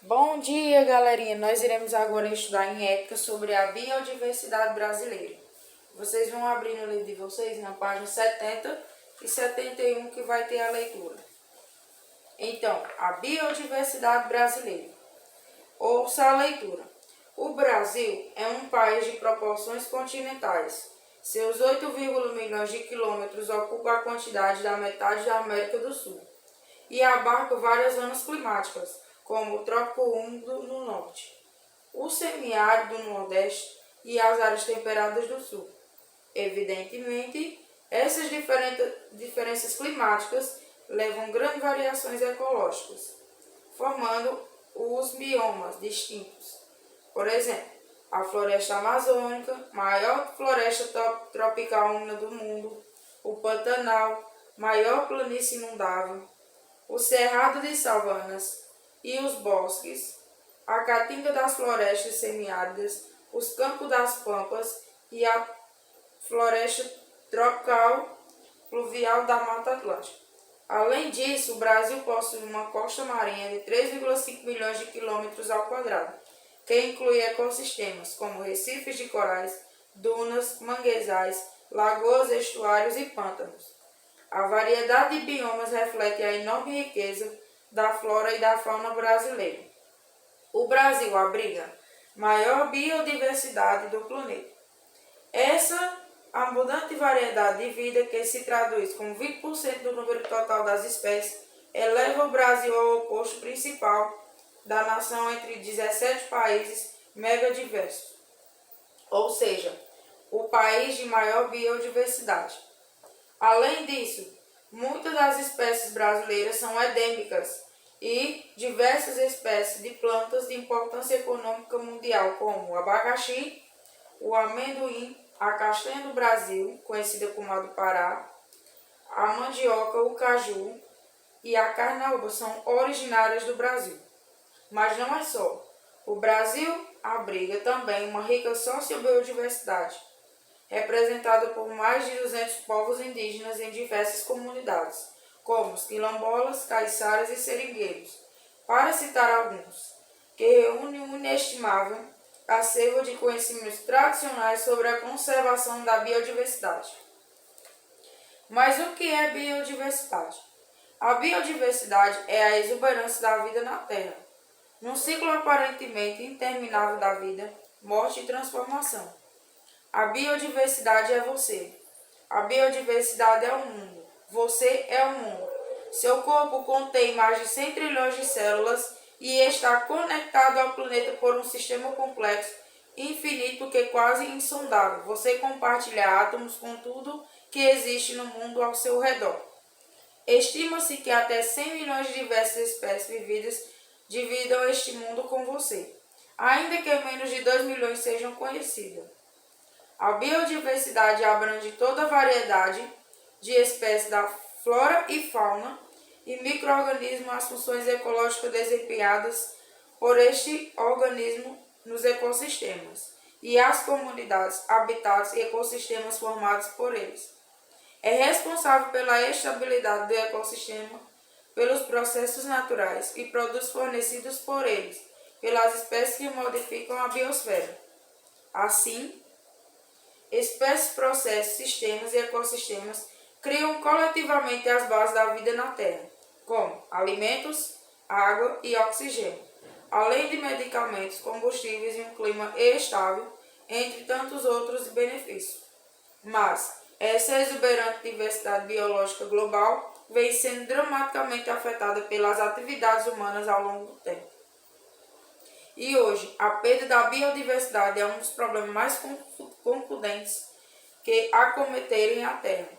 Bom dia, galerinha! Nós iremos agora estudar em ética sobre a biodiversidade brasileira. Vocês vão abrir no livro de vocês na página 70 e 71 que vai ter a leitura. Então, a biodiversidade brasileira. Ouça a leitura. O Brasil é um país de proporções continentais. Seus 8, milhões de quilômetros ocupam a quantidade da metade da América do Sul e abarca várias zonas climáticas, como o Trópico Úmido no norte, o semiárido no nordeste e as áreas temperadas do sul. Evidentemente, essas diferenças climáticas levam grandes variações ecológicas, formando os biomas distintos. Por exemplo, a floresta amazônica, maior floresta tropical úmida do mundo, o Pantanal, maior planície inundável, o Cerrado de Savanas e os bosques, a caatinga das florestas semiáridas, os campos das pampas e a floresta tropical pluvial da Mata Atlântica. Além disso, o Brasil possui uma costa marinha de 3,5 milhões de quilômetros ao quadrado, que inclui ecossistemas como recifes de corais, dunas, manguezais, lagoas, estuários e pântanos. A variedade de biomas reflete a enorme riqueza da flora e da fauna brasileira. O Brasil abriga maior biodiversidade do planeta. Essa abundante variedade de vida, que se traduz com 20% do número total das espécies, eleva o Brasil ao posto principal da nação entre 17 países megadiversos, ou seja, o país de maior biodiversidade. Além disso, muitas das espécies brasileiras são endêmicas e diversas espécies de plantas de importância econômica mundial, como o abacaxi, o amendoim, a castanha do Brasil, conhecida como a do Pará, a mandioca, o caju e a carnaúba são originárias do Brasil. Mas não é só. O Brasil abriga também uma rica sociobiodiversidade, representada por mais de 200 povos indígenas em diversas comunidades, como os quilombolas, caiçaras e seringueiros, para citar alguns, que reúne um inestimável acervo de conhecimentos tradicionais sobre a conservação da biodiversidade. Mas o que é biodiversidade? A biodiversidade é a exuberância da vida na Terra, num ciclo aparentemente interminável da vida, morte e transformação. A biodiversidade é você. A biodiversidade é o mundo. Você é o mundo. Seu corpo contém mais de 100 trilhões de células e está conectado ao planeta por um sistema complexo, infinito que quase insondável. Você compartilha átomos com tudo que existe no mundo ao seu redor. Estima-se que até 100 milhões de diversas espécies vividas dividam este mundo com você, ainda que menos de 2 milhões sejam conhecidas. A biodiversidade abrange toda a variedade de espécies da flora e fauna e micro-organismos, as funções ecológicas desempenhadas por este organismo nos ecossistemas e as comunidades, habitats e ecossistemas formados por eles. É responsável pela estabilidade do ecossistema, pelos processos naturais e produtos fornecidos por eles, pelas espécies que modificam a biosfera. Assim, espécies, processos, sistemas e ecossistemas criam coletivamente as bases da vida na Terra, como alimentos, água e oxigênio, além de medicamentos, combustíveis e um clima estável, entre tantos outros benefícios. Mas essa exuberante diversidade biológica global vem sendo dramaticamente afetada pelas atividades humanas ao longo do tempo. E hoje, a perda da biodiversidade é um dos problemas mais concludentes que acometerem a Terra.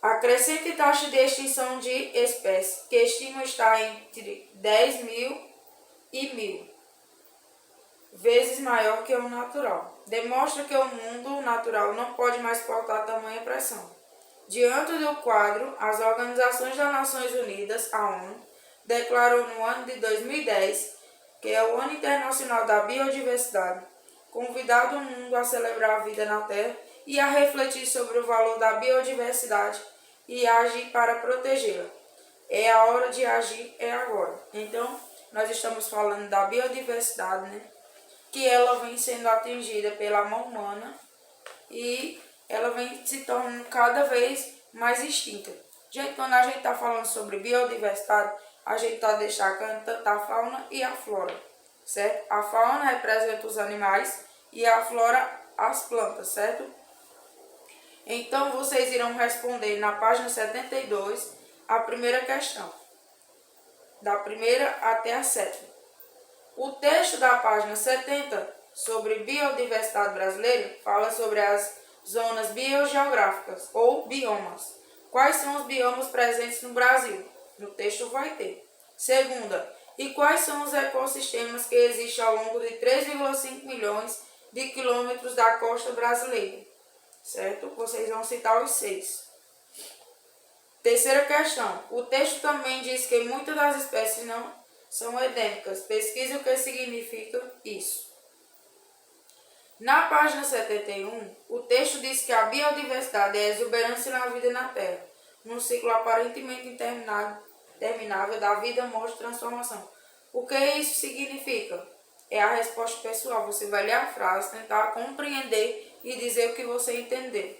A crescente taxa de extinção de espécies, que estima estar entre 10 mil e 1.000 vezes maior que o natural, demonstra que o mundo natural não pode mais suportar tamanha pressão. Diante do quadro, as Organizações das Nações Unidas, a ONU, declarou no ano de 2010, que é o Ano Internacional da Biodiversidade, convidar o mundo a celebrar a vida na Terra e a refletir sobre o valor da biodiversidade e agir para protegê-la. É a hora de agir, é agora. Então, nós estamos falando da biodiversidade, né? Que ela vem sendo atingida pela mão humana e ela vem se tornando cada vez mais extinta. Gente, quando a gente está falando sobre biodiversidade, a gente está destacando tanto a fauna e a flora, certo? A fauna representa os animais e a flora as plantas, certo? Então, vocês irão responder na página 72 a primeira questão, da primeira até a sétima. O texto da página 70 sobre biodiversidade brasileira fala sobre as zonas biogeográficas ou biomas. Quais são os biomas presentes no Brasil? No texto vai ter. Segunda, e quais são os ecossistemas que existem ao longo de 3,5 milhões de quilômetros da costa brasileira? Certo? Vocês vão citar os 6. Terceira questão. O texto também diz que muitas das espécies não são endêmicas. Pesquise o que significa isso. Na página 71, o texto diz que a biodiversidade é a exuberância na vida na Terra, num ciclo aparentemente interminável da vida, morte e transformação. O que isso significa? É a resposta pessoal. Você vai ler a frase, tentar compreender e dizer o que você entendeu.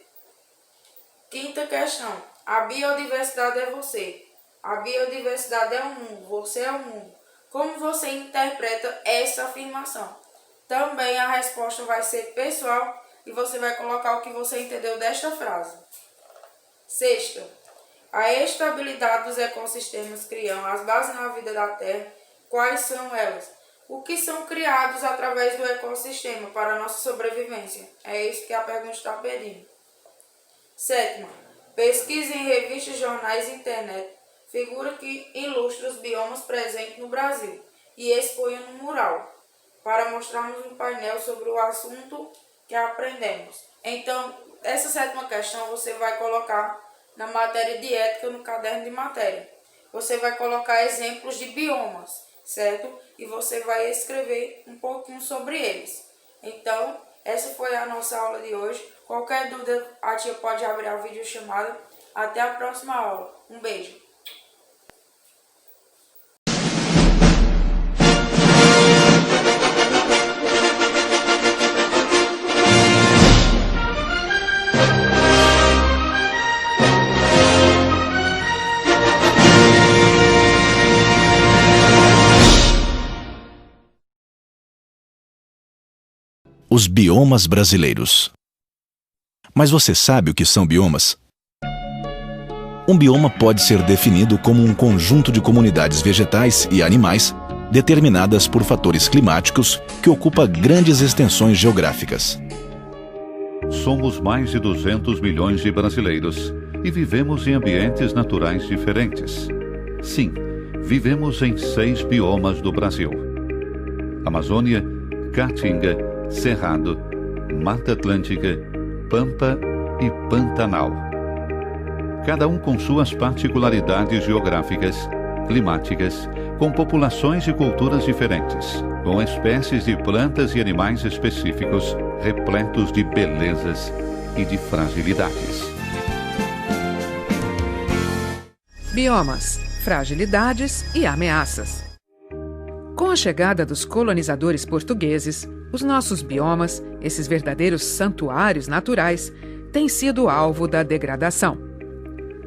Quinta questão. A biodiversidade é você. A biodiversidade é o mundo. Você é o mundo. Como você interpreta essa afirmação? Também a resposta vai ser pessoal e você vai colocar o que você entendeu desta frase. Sexta. A estabilidade dos ecossistemas criam as bases na vida da Terra. Quais são elas? O que são criados através do ecossistema para a nossa sobrevivência? É isso que a pergunta está pedindo. Sétima. Pesquise em revistas, jornais e internet figura que ilustra os biomas presentes no Brasil e exponha no mural, para mostrarmos um painel sobre o assunto que aprendemos. Então, essa sétima questão você vai colocar na matéria de ética no caderno de matéria. Você vai colocar exemplos de biomas, certo? E você vai escrever um pouquinho sobre eles. Então, essa foi a nossa aula de hoje. Qualquer dúvida, a tia pode abrir a videochamada. Até a próxima aula. Um beijo. Os biomas brasileiros. Mas você sabe o que são biomas? Um bioma pode ser definido como um conjunto de comunidades vegetais e animais determinadas por fatores climáticos que ocupa grandes extensões geográficas. Somos mais de 200 milhões de brasileiros e vivemos em ambientes naturais diferentes. Sim, vivemos em 6 biomas do Brasil: Amazônia, Caatinga, Cerrado, Mata Atlântica, Pampa e Pantanal. Cada um com suas particularidades geográficas, climáticas, com populações e culturas diferentes, com espécies de plantas e animais específicos, repletos de belezas e de fragilidades. Biomas, fragilidades e ameaças. Com a chegada dos colonizadores portugueses, os nossos biomas, esses verdadeiros santuários naturais, têm sido alvo da degradação.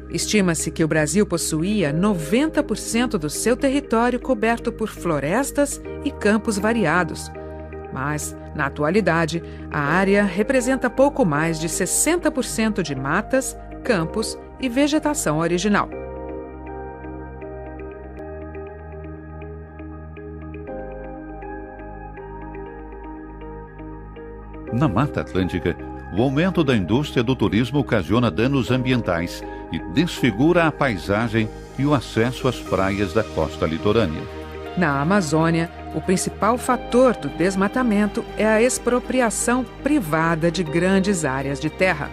Estima-se que o Brasil possuía 90% do seu território coberto por florestas e campos variados. Mas, na atualidade, a área representa pouco mais de 60% de matas, campos e vegetação original. Na Mata Atlântica, o aumento da indústria do turismo ocasiona danos ambientais e desfigura a paisagem e o acesso às praias da costa litorânea. Na Amazônia, o principal fator do desmatamento é a expropriação privada de grandes áreas de terra.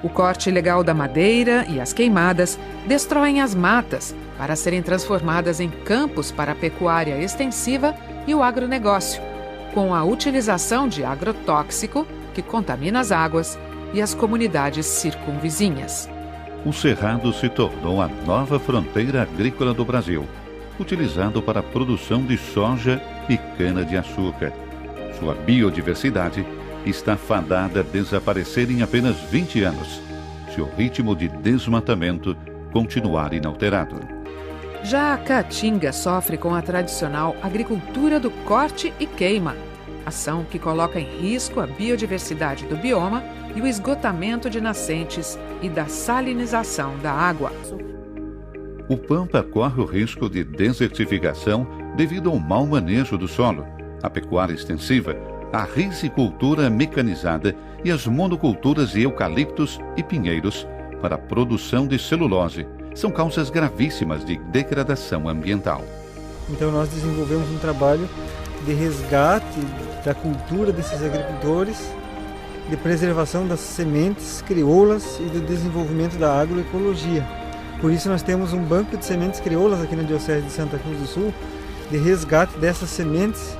O corte ilegal da madeira e as queimadas destroem as matas para serem transformadas em campos para a pecuária extensiva e o agronegócio, com a utilização de agrotóxico que contamina as águas e as comunidades circunvizinhas. O Cerrado se tornou a nova fronteira agrícola do Brasil, utilizado para a produção de soja e cana-de-açúcar. Sua biodiversidade está fadada a desaparecer em apenas 20 anos, se o ritmo de desmatamento continuar inalterado. Já a Caatinga sofre com a tradicional agricultura do corte e queima, ação que coloca em risco a biodiversidade do bioma e o esgotamento de nascentes e da salinização da água. O Pampa corre o risco de desertificação devido ao mau manejo do solo, a pecuária extensiva, a risicultura mecanizada e as monoculturas de eucaliptos e pinheiros para a produção de celulose. São causas gravíssimas de degradação ambiental. Então nós desenvolvemos um trabalho de resgate da cultura desses agricultores, de preservação das sementes crioulas e do desenvolvimento da agroecologia. Por isso nós temos um banco de sementes crioulas aqui na Diocese de Santa Cruz do Sul, de resgate dessas sementes,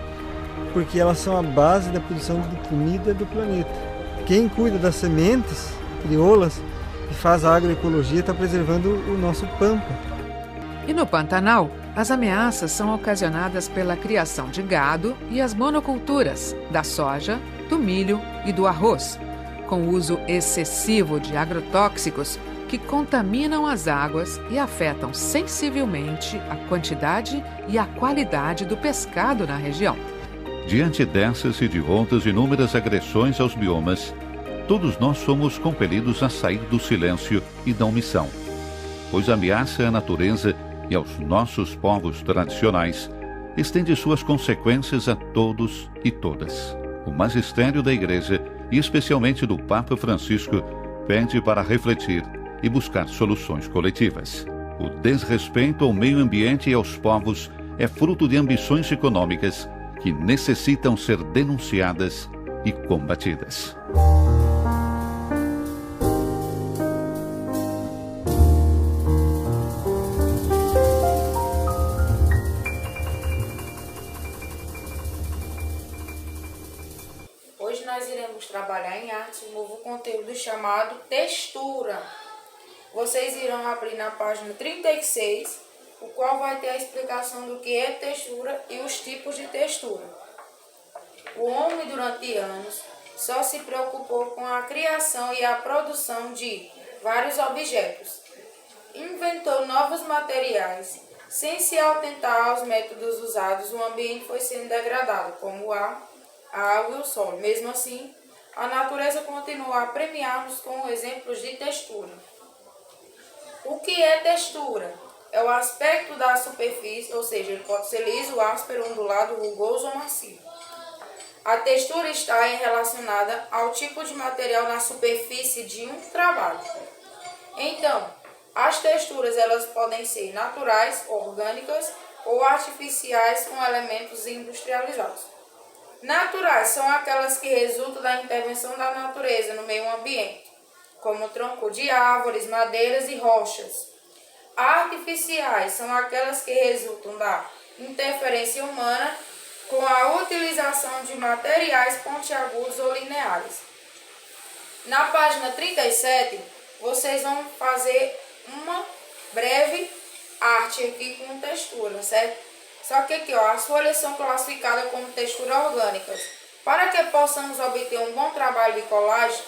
porque elas são a base da produção de comida do planeta. Quem cuida das sementes crioulas e faz a agroecologia está preservando o nosso Pampa. E no Pantanal, as ameaças são ocasionadas pela criação de gado e as monoculturas da soja, do milho e do arroz, com o uso excessivo de agrotóxicos que contaminam as águas e afetam sensivelmente a quantidade e a qualidade do pescado na região. Diante dessas e de outras inúmeras agressões aos biomas, todos nós somos compelidos a sair do silêncio e da omissão, pois ameaça à natureza e aos nossos povos tradicionais estende suas consequências a todos e todas. O magistério da Igreja, e especialmente do Papa Francisco, pede para refletir e buscar soluções coletivas. O desrespeito ao meio ambiente e aos povos é fruto de ambições econômicas que necessitam ser denunciadas e combatidas. Hoje nós iremos trabalhar em arte um novo conteúdo chamado textura. Vocês irão abrir na página 36, o qual vai ter a explicação do que é textura e os tipos de textura. O homem, durante anos, só se preocupou com a criação e a produção de vários objetos. Inventou novos materiais. Sem se atentar aos métodos usados, o ambiente foi sendo degradado, como o ar, a água e o solo. Mesmo assim, a natureza continua a premiar-nos com exemplos de textura. O que é textura? É o aspecto da superfície, ou seja, ele pode ser liso, áspero, ondulado, rugoso ou macio. A textura está relacionada ao tipo de material na superfície de um trabalho. Então, as texturas elas podem ser naturais, orgânicas ou artificiais com elementos industrializados. Naturais são aquelas que resultam da intervenção da natureza no meio ambiente, como tronco de árvores, madeiras e rochas. Artificiais são aquelas que resultam da interferência humana com a utilização de materiais pontiagudos ou lineares. Na página 37, vocês vão fazer uma breve arte aqui com textura, certo? Só que aqui, as folhas são classificadas como textura orgânicas. Para que possamos obter um bom trabalho de colagem,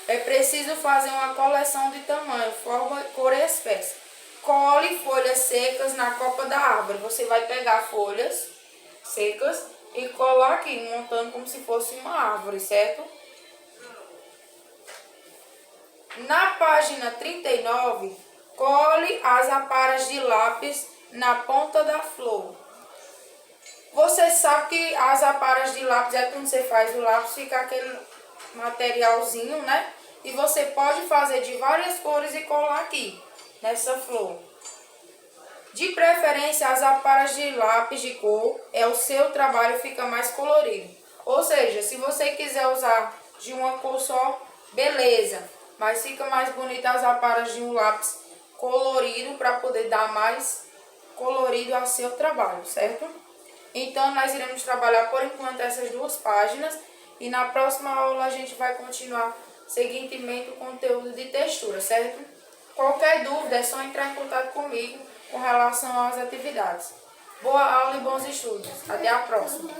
é preciso fazer uma coleção de tamanho, forma, cor e espécie. Cole folhas secas na copa da árvore. Você vai pegar folhas secas e colar aqui, montando como se fosse uma árvore, certo? Na página 39, cole as aparas de lápis na ponta da flor. Você sabe que as aparas de lápis, quando você faz o lápis, fica aquele materialzinho, né? E você pode fazer de várias cores e colar aqui, nessa flor. De preferência, as aparas de lápis de cor, o seu trabalho fica mais colorido. Ou seja, se você quiser usar de uma cor só, beleza. Mas fica mais bonita as aparas de um lápis colorido para poder dar mais colorido ao seu trabalho, certo? Então, nós iremos trabalhar por enquanto essas 2 páginas e na próxima aula a gente vai continuar seguintemente o conteúdo de textura, certo? Qualquer dúvida é só entrar em contato comigo com relação às atividades. Boa aula e bons estudos. Até a próxima!